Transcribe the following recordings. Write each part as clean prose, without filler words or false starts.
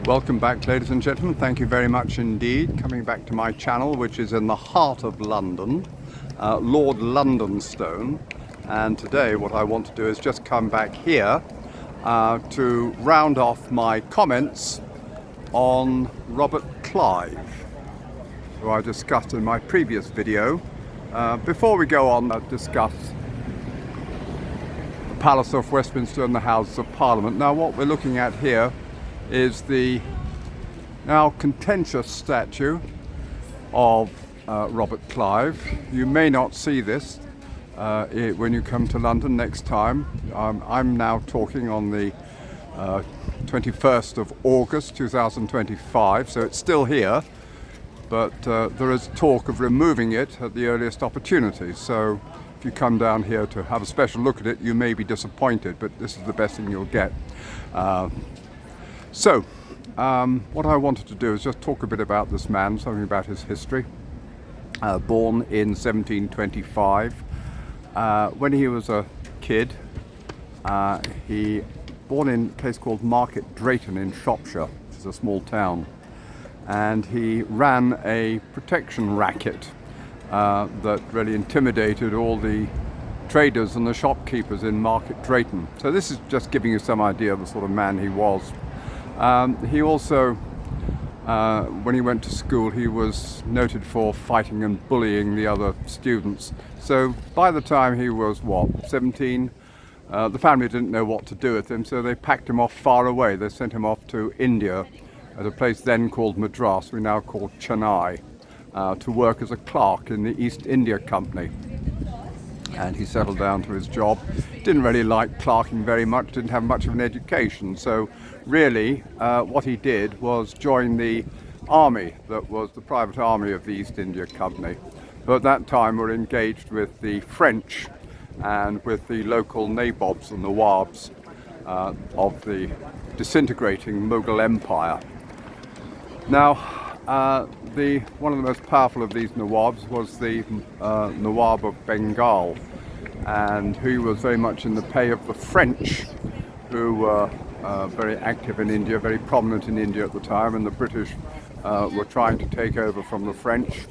Welcome back, ladies and gentlemen. Thank you very much indeed. Coming back to my channel, which is in the heart of London, Lord Londonstone. And today what I want to do is just come back here to round off my comments on Robert Clive, who I discussed in my previous video. Before we go on, I'll discuss the Palace of Westminster and the Houses of Parliament. Now what we're looking at here is the now contentious statue of Robert Clive. You may not see this when you come to London next time. I'm now talking on the 21st of August 2025, so it's still here, but there is talk of removing it at the earliest opportunity. So if you come down here to have a special look at it, you may be disappointed, but this is the best thing you'll get. So, what I wanted to do is just talk a bit about this man, something about his history. Born in 1725. When he was a kid, he born in a place called Market Drayton in Shropshire, which is a small town. And he ran a protection racket that really intimidated all the traders and the shopkeepers in Market Drayton. So this is just giving you some idea of the sort of man he was. He also, when he went to school, he was noted for fighting and bullying the other students. So by the time he was, 17, the family didn't know what to do with him, so they packed him off far away. They sent him off to India, at a place then called Madras, we now call Chennai, to work as a clerk in the East India Company. And he settled down to his job. Didn't really like clerking very much, didn't have much of an education. So really what he did was join the army that was the private army of the East India Company. Who at that time were engaged with the French and with the local Nawabs and Nawabs of the disintegrating Mughal Empire. Now, one of the most powerful of these Nawabs was the Nawab of Bengal, and he was very much in the pay of the French, who were very active in India, very prominent in India at the time, and the British were trying to take over from the French.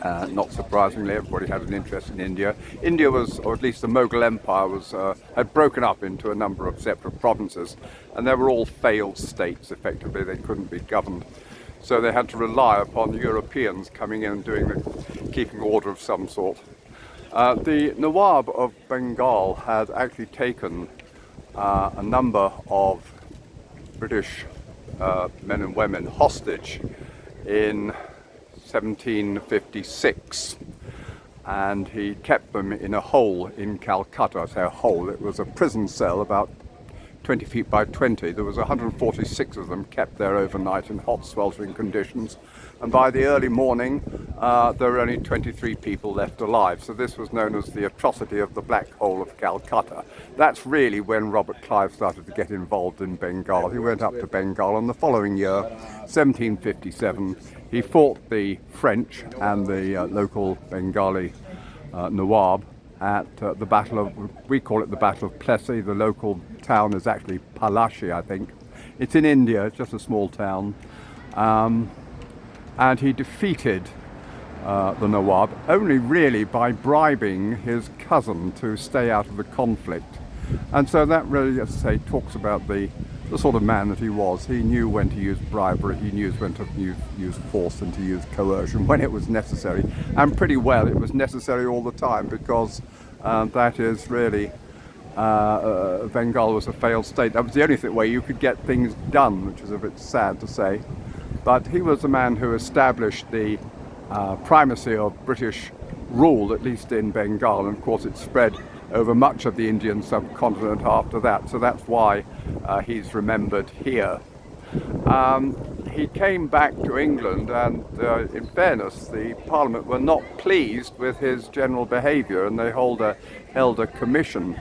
Not surprisingly, everybody had an interest in India. India was, or at least the Mughal Empire was, had broken up into a number of separate provinces, and they were all failed states, effectively. They couldn't be governed. So they had to rely upon Europeans coming in and keeping order of some sort. The Nawab of Bengal had actually taken a number of British men and women hostage in 1756, and he kept them in a hole in Calcutta. I say a hole, it was a prison cell about 20 feet by 20. There was 146 of them kept there overnight in hot, sweltering conditions. And by the early morning, there were only 23 people left alive. So this was known as the atrocity of the Black Hole of Calcutta. That's really when Robert Clive started to get involved in Bengal. He went up to Bengal, and the following year, 1757, he fought the French and the local Bengali Nawab at the Battle of, we call it the Battle of Plassey. The local town is actually Palashi, I think. It's in India, it's just a small town. And he defeated the Nawab only really by bribing his cousin to stay out of the conflict. And so that really, as I say, talks about the sort of man that he was. He knew when to use bribery, he knew when to use force and to use coercion when it was necessary. And pretty well it was necessary all the time, because that is really, Bengal was a failed state. That was the only way you could get things done, which is a bit sad to say. But he was the man who established the primacy of British rule, at least in Bengal, and of course it spread over much of the Indian subcontinent after that, so that's why he's remembered here. He came back to England, and in fairness, the Parliament were not pleased with his general behaviour, and they held a commission,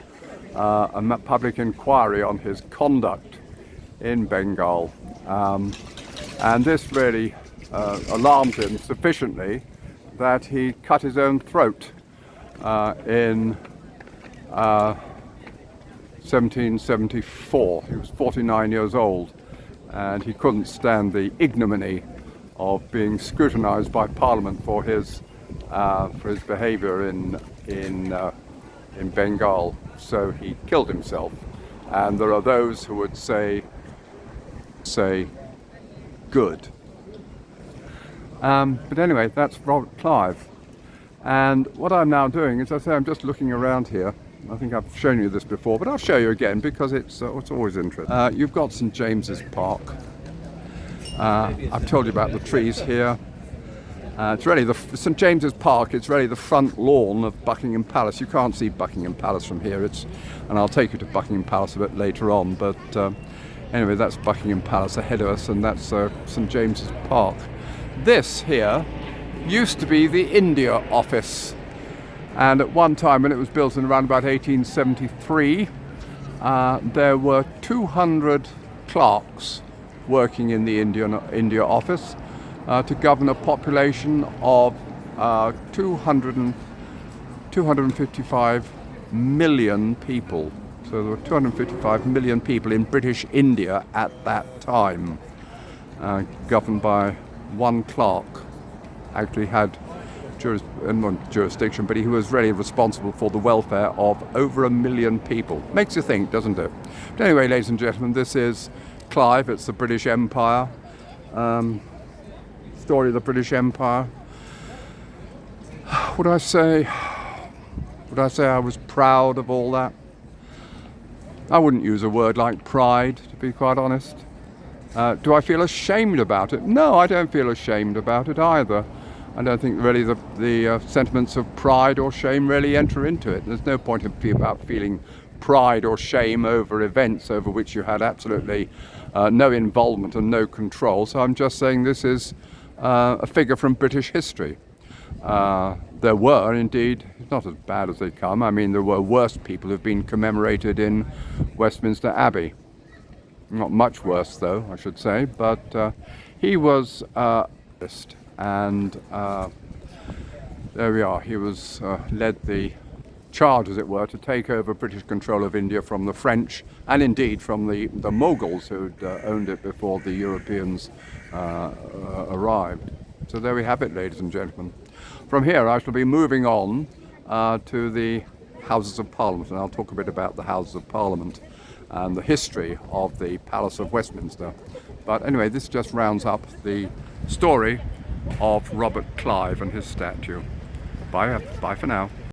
a public inquiry on his conduct in Bengal. And this really alarmed him sufficiently that he cut his own throat in 1774. He was 49 years old, and he couldn't stand the ignominy of being scrutinised by Parliament for his behaviour in Bengal. So he killed himself, and there are those who would say good. But anyway, that's Robert Clive. And what I'm now doing is, I say, I'm just looking around here. I think I've shown you this before, but I'll show you again because it's always interesting. You've got St James's Park. I've told you about the trees here. It's really St James's Park. It's really the front lawn of Buckingham Palace. You can't see Buckingham Palace from here. And I'll take you to Buckingham Palace a bit later on. But anyway, that's Buckingham Palace ahead of us, and that's St James's Park. This here used to be the India Office, and at one time, when it was built in around about 1873, there were 200 clerks working in the India Office to govern a population of 255 million people. So there were 255 million people in British India at that time, governed by one clerk. Actually had jurisdiction, but he was really responsible for the welfare of over 1 million people. Makes you think, doesn't it? But anyway, ladies and gentlemen, this is Clive. It's the British Empire. Story of the British Empire. Would I say I was proud of all that? I wouldn't use a word like pride, to be quite honest. Do I feel ashamed about it? No, I don't feel ashamed about it either. I don't think really the sentiments of pride or shame really enter into it. There's no point about feeling pride or shame over events over which you had absolutely no involvement and no control. So I'm just saying this is a figure from British history. There were indeed, it's not as bad as they come. I mean, there were worse people who've been commemorated in Westminster Abbey. Not much worse, though, I should say. But he was and there we are. He was led the charge, as it were, to take over British control of India from the French, and indeed from the Mughals who'd owned it before the Europeans arrived. So there we have it, ladies and gentlemen. From here I shall be moving on to the Houses of Parliament, and I'll talk a bit about the Houses of Parliament and the history of the Palace of Westminster. But anyway, this just rounds up the story of Robert Clive and his statue. Bye for now.